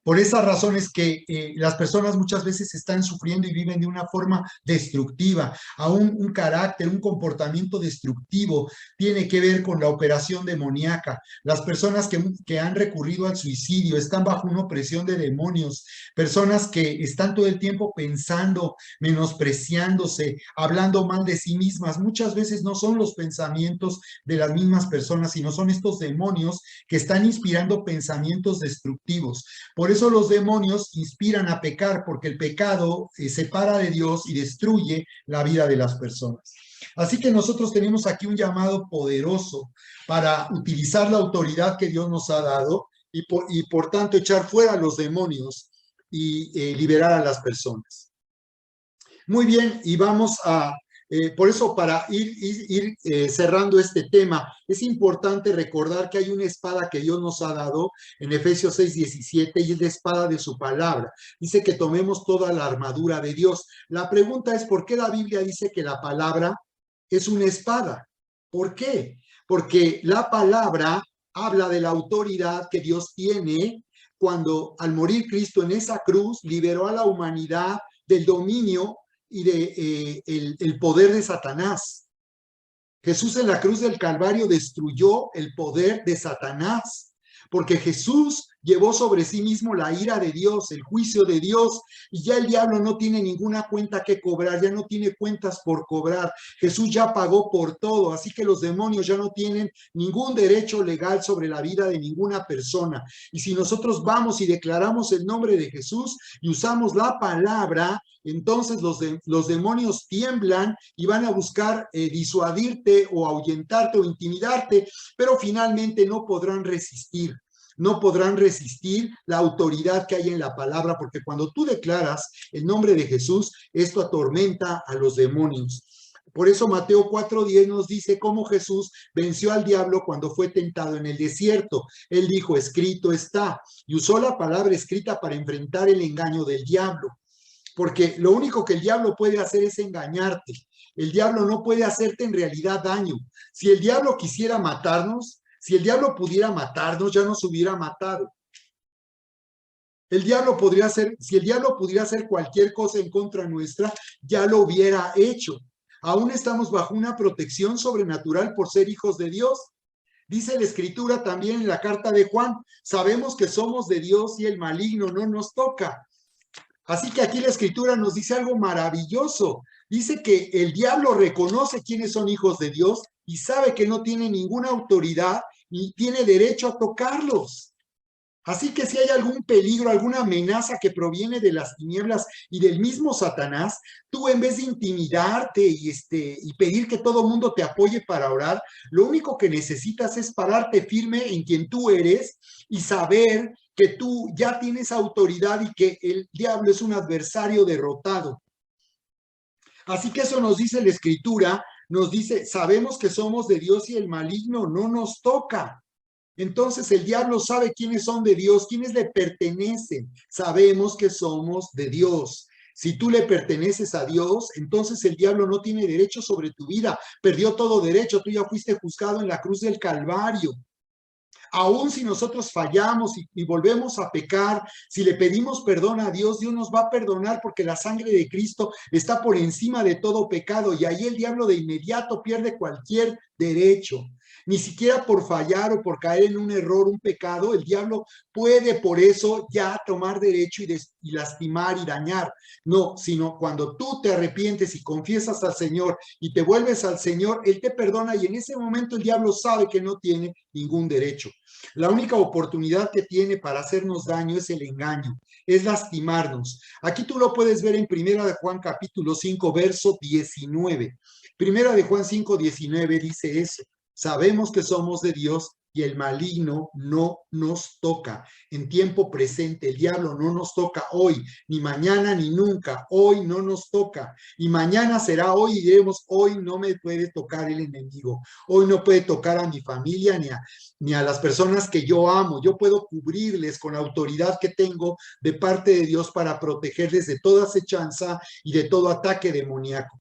por esas razones que las personas muchas veces están sufriendo y viven de una forma destructiva. Aún un carácter, un comportamiento destructivo tiene que ver con la operación demoníaca. Las personas que han recurrido al suicidio están bajo una opresión de demonios. Personas que están todo el tiempo pensando, menospreciándose, hablando mal de sí mismas. Muchas veces no son los pensamientos de las mismas personas, sino son estos demonios que están inspirando pensamientos destructivos. Por eso los demonios inspiran a pecar, porque el pecado separa de Dios y destruye la vida de las personas. Así que nosotros tenemos aquí un llamado poderoso para utilizar la autoridad que Dios nos ha dado y por tanto echar fuera a los demonios y liberar a las personas. Muy bien, y vamos a... por eso, para ir cerrando este tema, es importante recordar que hay una espada que Dios nos ha dado en Efesios 6:17 y es la espada de su palabra. Dice que tomemos toda la armadura de Dios. La pregunta es, ¿por qué la Biblia dice que la palabra es una espada? ¿Por qué? Porque la palabra habla de la autoridad que Dios tiene cuando al morir Cristo en esa cruz liberó a la humanidad del dominio y de el poder de Satanás. Jesús en la cruz del Calvario destruyó el poder de Satanás, porque Jesús llevó sobre sí mismo la ira de Dios, el juicio de Dios, y ya el diablo no tiene ninguna cuenta que cobrar, ya no tiene cuentas por cobrar. Jesús ya pagó por todo, así que los demonios ya no tienen ningún derecho legal sobre la vida de ninguna persona. Y si nosotros vamos y declaramos el nombre de Jesús y usamos la palabra, entonces los demonios tiemblan y van a buscar disuadirte o ahuyentarte o intimidarte, pero finalmente no podrán resistir. no podrán resistir la autoridad que hay en la palabra, porque cuando tú declaras el nombre de Jesús, esto atormenta a los demonios. Por eso Mateo 4:10 nos dice cómo Jesús venció al diablo cuando fue tentado en el desierto. Él dijo, escrito está, y usó la palabra escrita para enfrentar el engaño del diablo. Porque lo único que el diablo puede hacer es engañarte. El diablo no puede hacerte en realidad daño. Si el diablo quisiera matarnos, si el diablo pudiera matarnos, ya nos hubiera matado. El diablo podría hacer, si el diablo pudiera hacer cualquier cosa en contra nuestra, ya lo hubiera hecho. Aún estamos bajo una protección sobrenatural por ser hijos de Dios. Dice la Escritura también en la carta de Juan, sabemos que somos de Dios y el maligno no nos toca. Así que aquí la Escritura nos dice algo maravilloso. Dice que el diablo reconoce quiénes son hijos de Dios y sabe que no tiene ninguna autoridad ni tiene derecho a tocarlos. Así que si hay algún peligro, alguna amenaza que proviene de las tinieblas y del mismo Satanás, tú en vez de intimidarte y pedir que todo el mundo te apoye para orar, lo único que necesitas es pararte firme en quien tú eres y saber que tú ya tienes autoridad y que el diablo es un adversario derrotado. Así que eso nos dice la Escritura, nos dice, sabemos que somos de Dios y el maligno no nos toca. Entonces el diablo sabe quiénes son de Dios, quiénes le pertenecen. Sabemos que somos de Dios. Si tú le perteneces a Dios, entonces el diablo no tiene derecho sobre tu vida. Perdió todo derecho. Tú ya fuiste juzgado en la cruz del Calvario. Aún si nosotros fallamos y volvemos a pecar, si le pedimos perdón a Dios, Dios nos va a perdonar porque la sangre de Cristo está por encima de todo pecado y ahí el diablo de inmediato pierde cualquier derecho. Ni siquiera por fallar o por caer en un error, un pecado, el diablo puede por eso ya tomar derecho y lastimar y dañar. No, sino cuando tú te arrepientes y confiesas al Señor y te vuelves al Señor, Él te perdona y en ese momento el diablo sabe que no tiene ningún derecho. La única oportunidad que tiene para hacernos daño es el engaño, es lastimarnos. Aquí tú lo puedes ver en 1 de Juan capítulo 5, verso 19. 1 de Juan 5, 19 dice eso. Sabemos que somos de Dios y el maligno no nos toca. En tiempo presente, el diablo no nos toca hoy, ni mañana, ni nunca. Hoy no nos toca. Y mañana será hoy y diremos, hoy no me puede tocar el enemigo. Hoy no puede tocar a mi familia ni a las personas que yo amo. Yo puedo cubrirles con la autoridad que tengo de parte de Dios para protegerles de toda acechanza y de todo ataque demoníaco.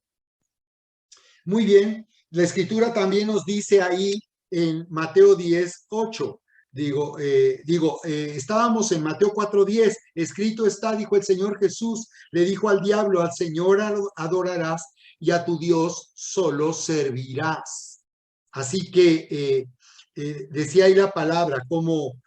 Muy bien. La Escritura también nos dice ahí en Mateo 10:8, estábamos en Mateo 4:10, escrito está, dijo el Señor Jesús, le dijo al diablo, al Señor adorarás y a tu Dios solo servirás. Así que decía ahí la palabra, como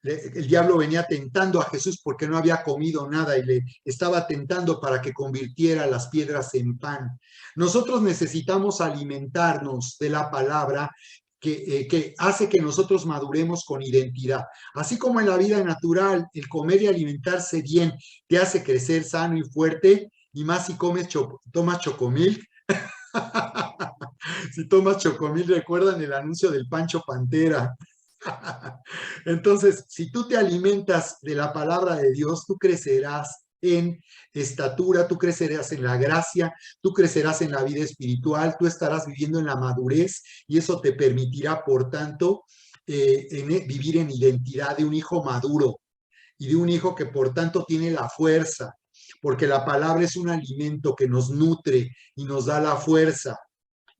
el diablo venía tentando a Jesús porque no había comido nada y le estaba tentando para que convirtiera las piedras en pan. Nosotros necesitamos alimentarnos de la palabra que hace que nosotros maduremos con identidad. Así como en la vida natural, el comer y alimentarse bien te hace crecer sano y fuerte, y más si tomas chocomilk. Si tomas chocomilk, recuerdan el anuncio del Pancho Pantera. Entonces, si tú te alimentas de la palabra de Dios, tú crecerás en estatura, tú crecerás en la gracia, tú crecerás en la vida espiritual, tú estarás viviendo en la madurez y eso te permitirá, por tanto, vivir en identidad de un hijo maduro y de un hijo que, por tanto, tiene la fuerza, porque la palabra es un alimento que nos nutre y nos da la fuerza.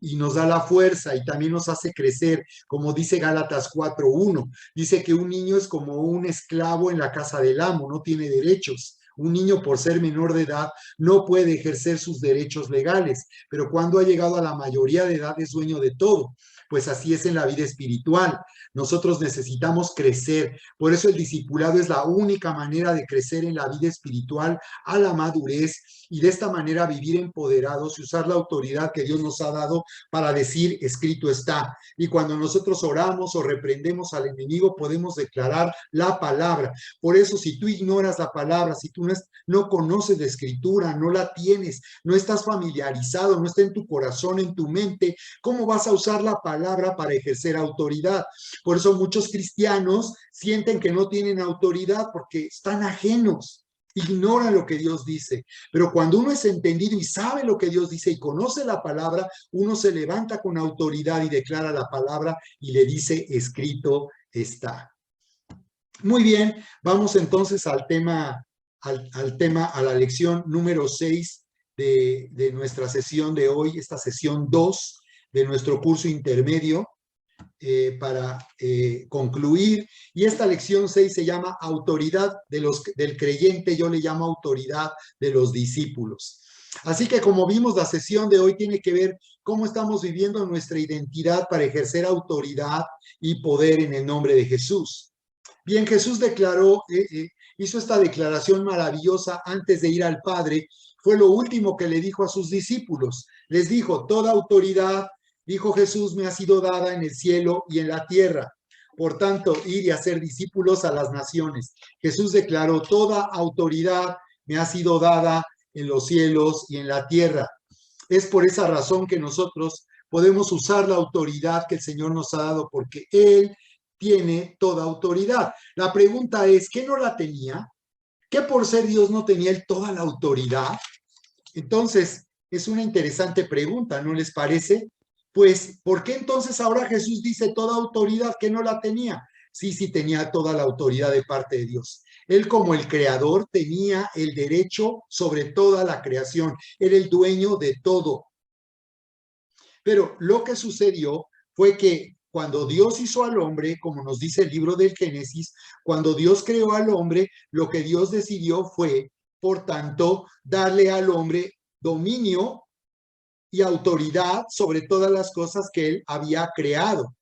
Y nos da la fuerza y también nos hace crecer, como dice Gálatas 4:1. Dice que un niño es como un esclavo en la casa del amo, no tiene derechos. Un niño, por ser menor de edad, no puede ejercer sus derechos legales, pero cuando ha llegado a la mayoría de edad es dueño de todo. Pues así es en la vida espiritual. Nosotros necesitamos crecer. Por eso el discipulado es la única manera de crecer en la vida espiritual a la madurez y de esta manera vivir empoderados y usar la autoridad que Dios nos ha dado para decir, escrito está. Y cuando nosotros oramos o reprendemos al enemigo, podemos declarar la palabra. Por eso, si tú ignoras la palabra, si tú no conoces la Escritura, no la tienes, no estás familiarizado, no está en tu corazón, en tu mente, ¿cómo vas a usar la palabra para ejercer autoridad? Por eso muchos cristianos sienten que no tienen autoridad porque están ajenos, ignoran lo que Dios dice. Pero cuando uno es entendido y sabe lo que Dios dice y conoce la palabra, uno se levanta con autoridad y declara la palabra y le dice, escrito está. Muy bien, vamos entonces al tema, a la lección número 6 de nuestra sesión de hoy, esta sesión 2 de nuestro curso intermedio para concluir. Y esta lección 6 se llama autoridad del creyente, yo le llamo autoridad de los discípulos. Así que como vimos, la sesión de hoy tiene que ver cómo estamos viviendo nuestra identidad para ejercer autoridad y poder en el nombre de Jesús. Bien, Jesús hizo esta declaración maravillosa antes de ir al Padre. Fue lo último que le dijo a sus discípulos. Les dijo, toda autoridad, dijo Jesús, me ha sido dada en el cielo y en la tierra. Por tanto, ir y hacer discípulos a las naciones. Jesús declaró, toda autoridad me ha sido dada en los cielos y en la tierra. Es por esa razón que nosotros podemos usar la autoridad que el Señor nos ha dado, porque Él tiene toda autoridad. La pregunta es, ¿qué no la tenía? ¿Qué por ser Dios no tenía Él toda la autoridad? Entonces, es una interesante pregunta, ¿no les parece? Pues, ¿por qué entonces ahora Jesús dice toda autoridad que no la tenía? Sí, sí tenía toda la autoridad de parte de Dios. Él como el creador tenía el derecho sobre toda la creación. Era el dueño de todo. Pero lo que sucedió fue que cuando Dios hizo al hombre, como nos dice el libro del Génesis, cuando Dios creó al hombre, lo que Dios decidió fue, por tanto, darle al hombre dominio y autoridad sobre todas las cosas que él había creado.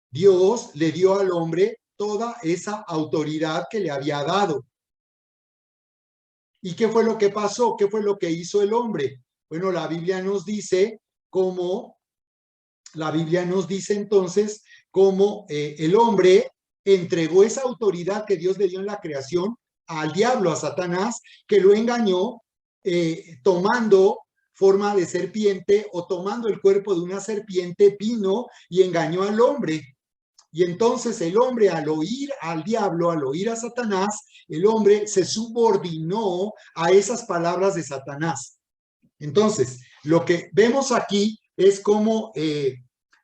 Dios le dio al hombre toda esa autoridad que le había dado. ¿Y qué fue lo que pasó? ¿Qué fue lo que hizo el hombre? Bueno, la Biblia nos dice entonces cómo el hombre entregó esa autoridad que Dios le dio en la creación al diablo, a Satanás, que lo engañó tomando forma de serpiente o tomando el cuerpo de una serpiente, vino y engañó al hombre. Y entonces el hombre, al oír al diablo, al oír a Satanás, el hombre se subordinó a esas palabras de Satanás. Entonces, lo que vemos aquí es cómo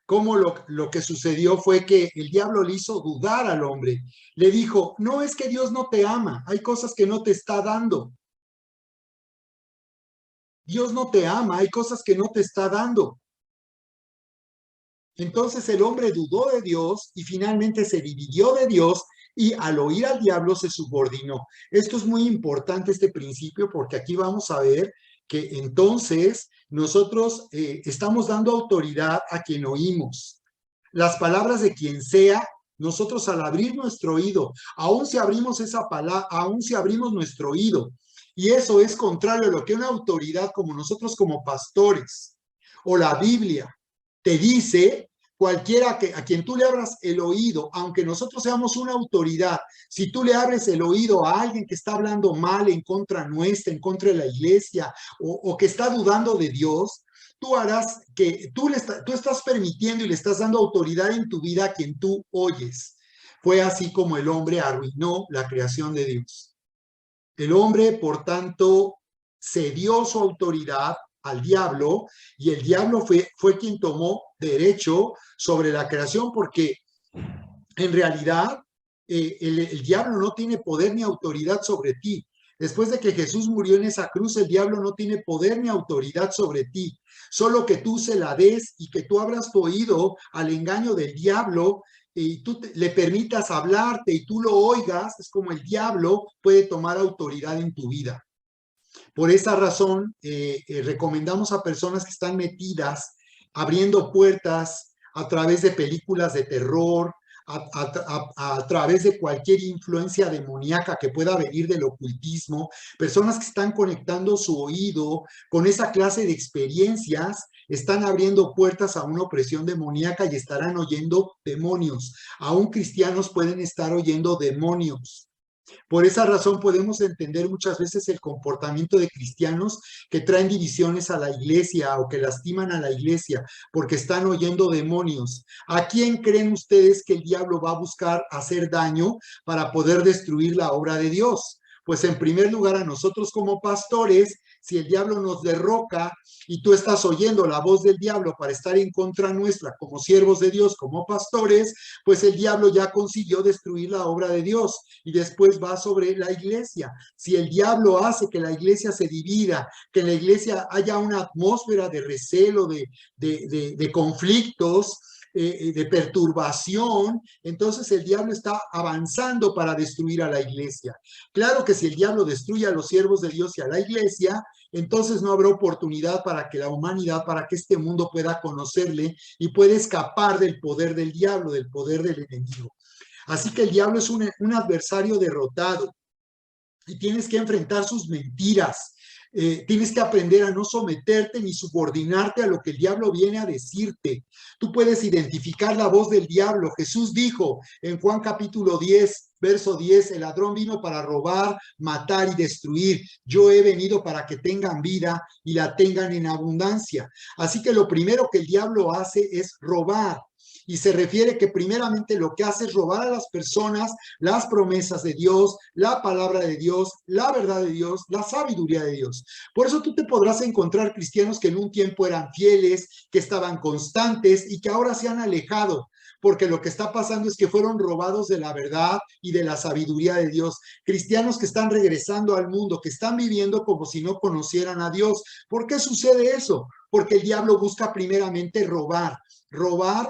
lo que sucedió fue que el diablo le hizo dudar al hombre. Le dijo, no es que Dios no te ama, hay cosas que no te está dando. Dios no te ama, hay cosas que no te está dando. Entonces el hombre dudó de Dios y finalmente se dividió de Dios y al oír al diablo se subordinó. Esto es muy importante, este principio, porque aquí vamos a ver que entonces nosotros estamos dando autoridad a quien oímos. Las palabras de quien sea, nosotros al abrir nuestro oído, aun si abrimos esa palabra, aun si abrimos nuestro oído, y eso es contrario a lo que una autoridad como nosotros como pastores o la Biblia te dice, cualquiera a quien tú le abras el oído, aunque nosotros seamos una autoridad, si tú le abres el oído a alguien que está hablando mal en contra nuestra, en contra de la iglesia, o que está dudando de Dios, tú harás que tú estás permitiendo y le estás dando autoridad en tu vida a quien tú oyes. Fue así como el hombre arruinó la creación de Dios. El hombre, por tanto, cedió su autoridad al diablo y el diablo fue quien tomó derecho sobre la creación, porque en realidad el diablo no tiene poder ni autoridad sobre ti. Después de que Jesús murió en esa cruz, el diablo no tiene poder ni autoridad sobre ti. Solo que tú se la des y que tú abras tu oído al engaño del diablo y tú le permitas hablarte y tú lo oigas, es como el diablo puede tomar autoridad en tu vida. Por esa razón, recomendamos a personas que están metidas, abriendo puertas a través de películas de terror, a través de cualquier influencia demoníaca que pueda venir del ocultismo, personas que están conectando su oído con esa clase de experiencias, están abriendo puertas a una opresión demoníaca y estarán oyendo demonios. Aún cristianos pueden estar oyendo demonios. Por esa razón podemos entender muchas veces el comportamiento de cristianos que traen divisiones a la iglesia o que lastiman a la iglesia porque están oyendo demonios. ¿A quién creen ustedes que el diablo va a buscar hacer daño para poder destruir la obra de Dios? Pues en primer lugar a nosotros como pastores, si el diablo nos derroca y tú estás oyendo la voz del diablo para estar en contra nuestra como siervos de Dios, como pastores, pues el diablo ya consiguió destruir la obra de Dios y después va sobre la iglesia. Si el diablo hace que la iglesia se divida, que en la iglesia haya una atmósfera de recelo, de conflictos, de perturbación, entonces el diablo está avanzando para destruir a la iglesia. Claro que si el diablo destruye a los siervos de Dios y a la iglesia, entonces no habrá oportunidad para que la humanidad, para que este mundo pueda conocerle y pueda escapar del poder del diablo, del poder del enemigo. Así que el diablo es un adversario derrotado y tienes que enfrentar sus mentiras. Tienes que aprender a no someterte ni subordinarte a lo que el diablo viene a decirte. Tú puedes identificar la voz del diablo. Jesús dijo en Juan capítulo 10, verso 10, el ladrón vino para robar, matar y destruir. Yo he venido para que tengan vida y la tengan en abundancia. Así que lo primero que el diablo hace es robar. Y se refiere que primeramente lo que hace es robar a las personas las promesas de Dios, la palabra de Dios, la verdad de Dios, la sabiduría de Dios. Por eso tú te podrás encontrar cristianos que en un tiempo eran fieles, que estaban constantes y que ahora se han alejado, porque lo que está pasando es que fueron robados de la verdad y de la sabiduría de Dios. Cristianos que están regresando al mundo, que están viviendo como si no conocieran a Dios. ¿Por qué sucede eso? Porque el diablo busca primeramente robar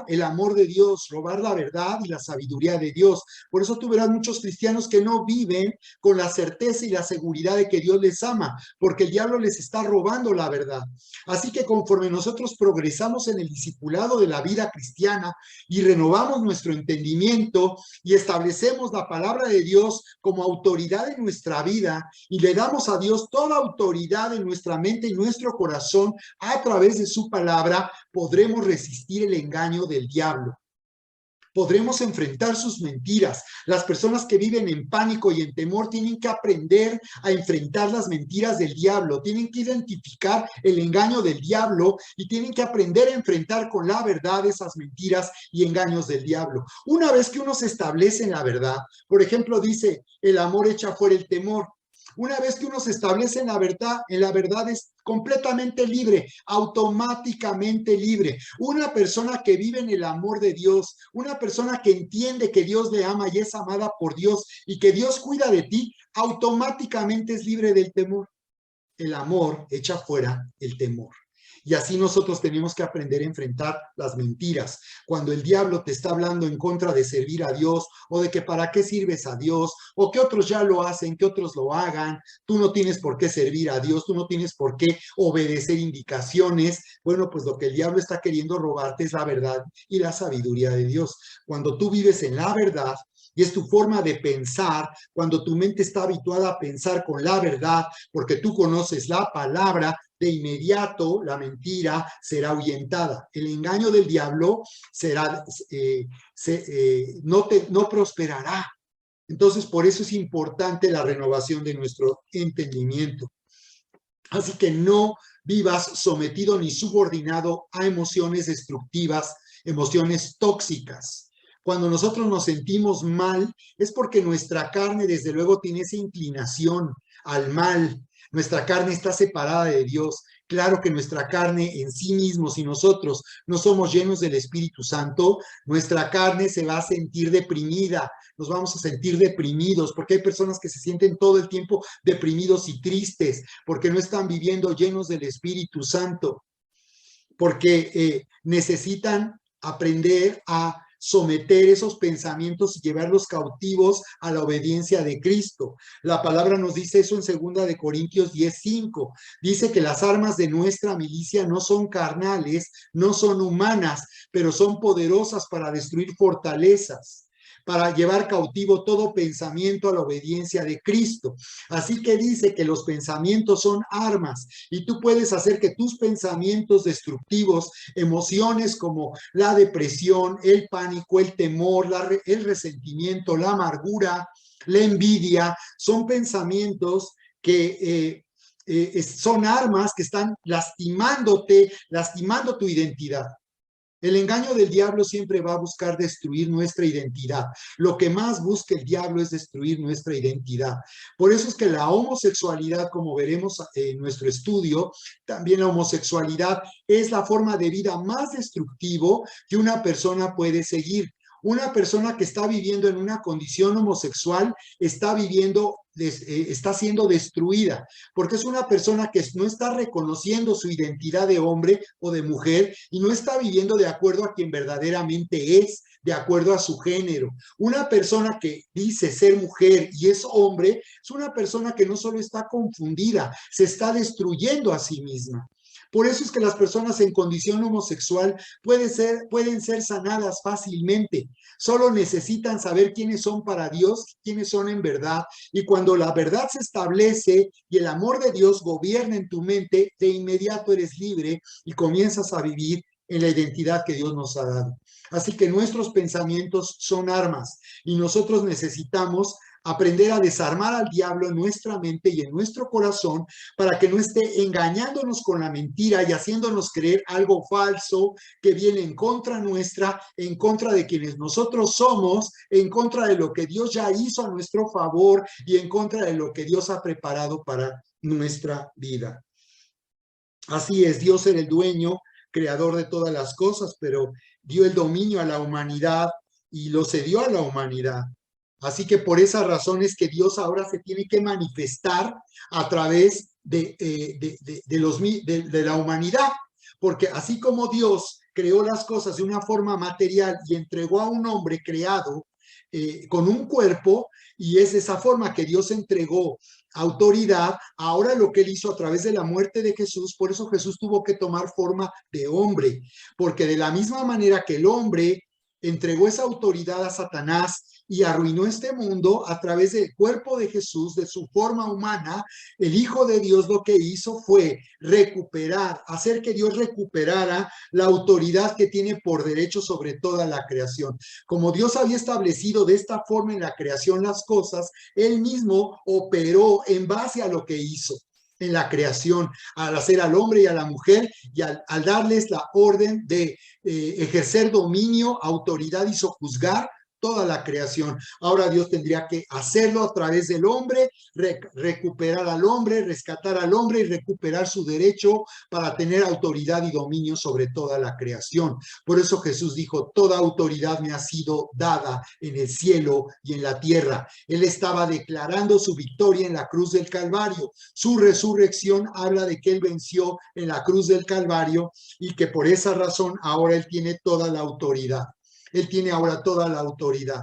el amor de Dios, robar la verdad y la sabiduría de Dios. Por eso tú verás muchos cristianos que no viven con la certeza y la seguridad de que Dios les ama, porque el diablo les está robando la verdad. Así que conforme nosotros progresamos en el discipulado de la vida cristiana y renovamos nuestro entendimiento y establecemos la palabra de Dios como autoridad en nuestra vida y le damos a Dios toda autoridad en nuestra mente y nuestro corazón a través de su palabra, podremos resistir el engaño del diablo. Podremos enfrentar sus mentiras. Las personas que viven en pánico y en temor tienen que aprender a enfrentar las mentiras del diablo, tienen que identificar el engaño del diablo y tienen que aprender a enfrentar con la verdad esas mentiras y engaños del diablo. Una vez que uno se establece en la verdad, por ejemplo, dice, el amor echa fuera el temor. Una vez que uno se establece en la verdad es completamente libre, automáticamente libre. Una persona que vive en el amor de Dios, una persona que entiende que Dios le ama y es amada por Dios y que Dios cuida de ti, automáticamente es libre del temor. El amor echa fuera el temor. Y así nosotros tenemos que aprender a enfrentar las mentiras. Cuando el diablo te está hablando en contra de servir a Dios o de que para qué sirves a Dios o que otros ya lo hacen, que otros lo hagan, tú no tienes por qué servir a Dios, tú no tienes por qué obedecer indicaciones. Bueno, pues lo que el diablo está queriendo robarte es la verdad y la sabiduría de Dios. Cuando tú vives en la verdad, y es tu forma de pensar, cuando tu mente está habituada a pensar con la verdad, porque tú conoces la palabra, de inmediato la mentira será ahuyentada. El engaño del diablo será, no prosperará. Entonces, por eso es importante la renovación de nuestro entendimiento. Así que no vivas sometido ni subordinado a emociones destructivas, emociones tóxicas. Cuando nosotros nos sentimos mal, es porque nuestra carne, desde luego, tiene esa inclinación al mal. Nuestra carne está separada de Dios. Claro que nuestra carne en sí mismo, si nosotros no somos llenos del Espíritu Santo, nuestra carne se va a sentir deprimida, nos vamos a sentir deprimidos, porque hay personas que se sienten todo el tiempo deprimidos y tristes, porque no están viviendo llenos del Espíritu Santo, porque necesitan aprender a someter esos pensamientos y llevarlos cautivos a la obediencia de Cristo. La palabra nos dice eso en 2 de Corintios 10:5. Dice que las armas de nuestra milicia no son carnales, no son humanas, pero son poderosas para destruir fortalezas. para llevar cautivo todo pensamiento a la obediencia de Cristo. Así que dice que los pensamientos son armas y tú puedes hacer que tus pensamientos destructivos, emociones como la depresión, el pánico, el temor, el resentimiento, la amargura, la envidia, son pensamientos que son armas que están lastimándote, lastimando tu identidad. El engaño del diablo siempre va a buscar destruir nuestra identidad. Lo que más busca el diablo es destruir nuestra identidad. Por eso es que la homosexualidad, como veremos en nuestro estudio, también la homosexualidad es la forma de vida más destructivo que una persona puede seguir. Una persona que está viviendo en una condición homosexual está viviendo, está siendo destruida, porque es una persona que no está reconociendo su identidad de hombre o de mujer y no está viviendo de acuerdo a quien verdaderamente es, de acuerdo a su género. Una persona que dice ser mujer y es hombre es una persona que no solo está confundida, se está destruyendo a sí misma. Por eso es que las personas en condición homosexual pueden ser sanadas fácilmente. Solo necesitan saber quiénes son para Dios, quiénes son en verdad. Y cuando la verdad se establece y el amor de Dios gobierna en tu mente, de inmediato eres libre y comienzas a vivir en la identidad que Dios nos ha dado. Así que nuestros pensamientos son armas y nosotros necesitamos aprender a desarmar al diablo en nuestra mente y en nuestro corazón para que no esté engañándonos con la mentira y haciéndonos creer algo falso que viene en contra nuestra, en contra de quienes nosotros somos, en contra de lo que Dios ya hizo a nuestro favor y en contra de lo que Dios ha preparado para nuestra vida. Así es, Dios era el dueño, creador de todas las cosas, pero dio el dominio a la humanidad y lo cedió a la humanidad. Así que por esa razón es que Dios ahora se tiene que manifestar a través de la humanidad, porque así como Dios creó las cosas de una forma material y entregó a un hombre creado con un cuerpo, y es de esa forma que Dios entregó autoridad, ahora lo que él hizo a través de la muerte de Jesús, por eso Jesús tuvo que tomar forma de hombre, porque de la misma manera que el hombre entregó esa autoridad a Satanás y arruinó este mundo a través del cuerpo de Jesús, de su forma humana, el Hijo de Dios lo que hizo fue recuperar, hacer que Dios recuperara la autoridad que tiene por derecho sobre toda la creación. Como Dios había establecido de esta forma en la creación las cosas, él mismo operó en base a lo que hizo en la creación, al hacer al hombre y a la mujer y al darles la orden de ejercer dominio, autoridad y sojuzgar toda la creación. Ahora Dios tendría que hacerlo a través del hombre, recuperar al hombre, rescatar al hombre y recuperar su derecho para tener autoridad y dominio sobre toda la creación. Por eso Jesús dijo, toda autoridad me ha sido dada en el cielo y en la tierra. Él estaba declarando su victoria en la cruz del Calvario. Su resurrección habla de que él venció en la cruz del Calvario y que por esa razón ahora él tiene toda la autoridad. Él tiene ahora toda la autoridad.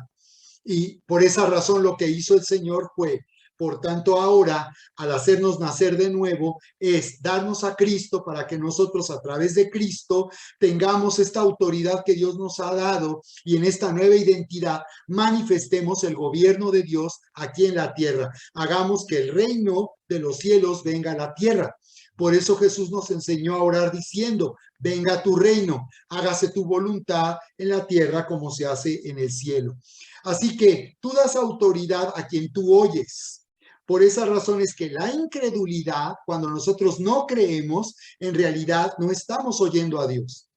Y por esa razón lo que hizo el Señor fue, por tanto ahora, al hacernos nacer de nuevo, es darnos a Cristo para que nosotros a través de Cristo tengamos esta autoridad que Dios nos ha dado y en esta nueva identidad manifestemos el gobierno de Dios aquí en la tierra. Hagamos que el reino de los cielos venga a la tierra. Por eso Jesús nos enseñó a orar diciendo, venga tu reino, hágase tu voluntad en la tierra como se hace en el cielo. Así que tú das autoridad a quien tú oyes. Por esa razón es que la incredulidad, cuando nosotros no creemos, en realidad no estamos oyendo a Dios.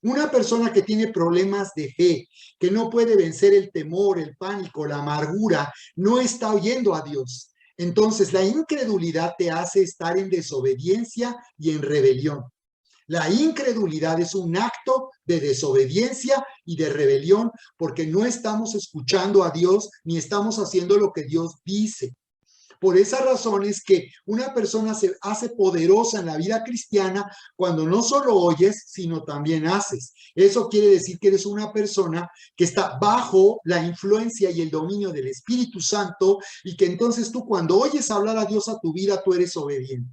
Una persona que tiene problemas de fe, que no puede vencer el temor, el pánico, la amargura, no está oyendo a Dios. Entonces, la incredulidad te hace estar en desobediencia y en rebelión. La incredulidad es un acto de desobediencia y de rebelión porque no estamos escuchando a Dios ni estamos haciendo lo que Dios dice. Por esa razón es que una persona se hace poderosa en la vida cristiana cuando no solo oyes, sino también haces. Eso quiere decir que eres una persona que está bajo la influencia y el dominio del Espíritu Santo y que entonces tú cuando oyes hablar a Dios a tu vida, tú eres obediente.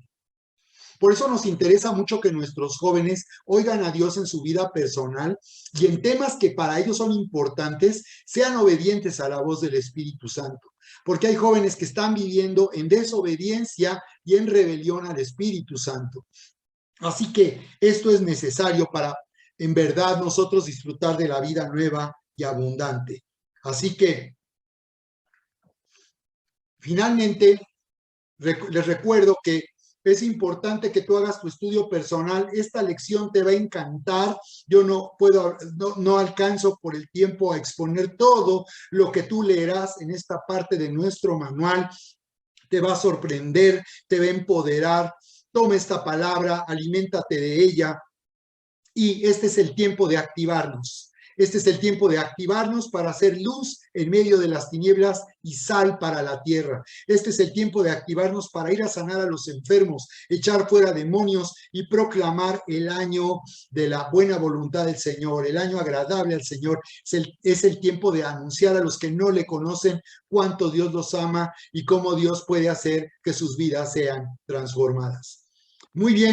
Por eso nos interesa mucho que nuestros jóvenes oigan a Dios en su vida personal y en temas que para ellos son importantes, sean obedientes a la voz del Espíritu Santo. Porque hay jóvenes que están viviendo en desobediencia y en rebelión al Espíritu Santo. Así que esto es necesario para, en verdad, nosotros disfrutar de la vida nueva y abundante. Así que, finalmente, les recuerdo que es importante que tú hagas tu estudio personal. Esta lección te va a encantar. Yo no alcanzo por el tiempo a exponer todo lo que tú leerás en esta parte de nuestro manual. Te va a sorprender, te va a empoderar. Toma esta palabra, aliméntate de ella. Y este es el tiempo de activarnos. Este es el tiempo de activarnos para hacer luz en medio de las tinieblas y sal para la tierra. Este es el tiempo de activarnos para ir a sanar a los enfermos, echar fuera demonios y proclamar el año de la buena voluntad del Señor, el año agradable al Señor. Es el tiempo de anunciar a los que no le conocen cuánto Dios los ama y cómo Dios puede hacer que sus vidas sean transformadas. Muy bien.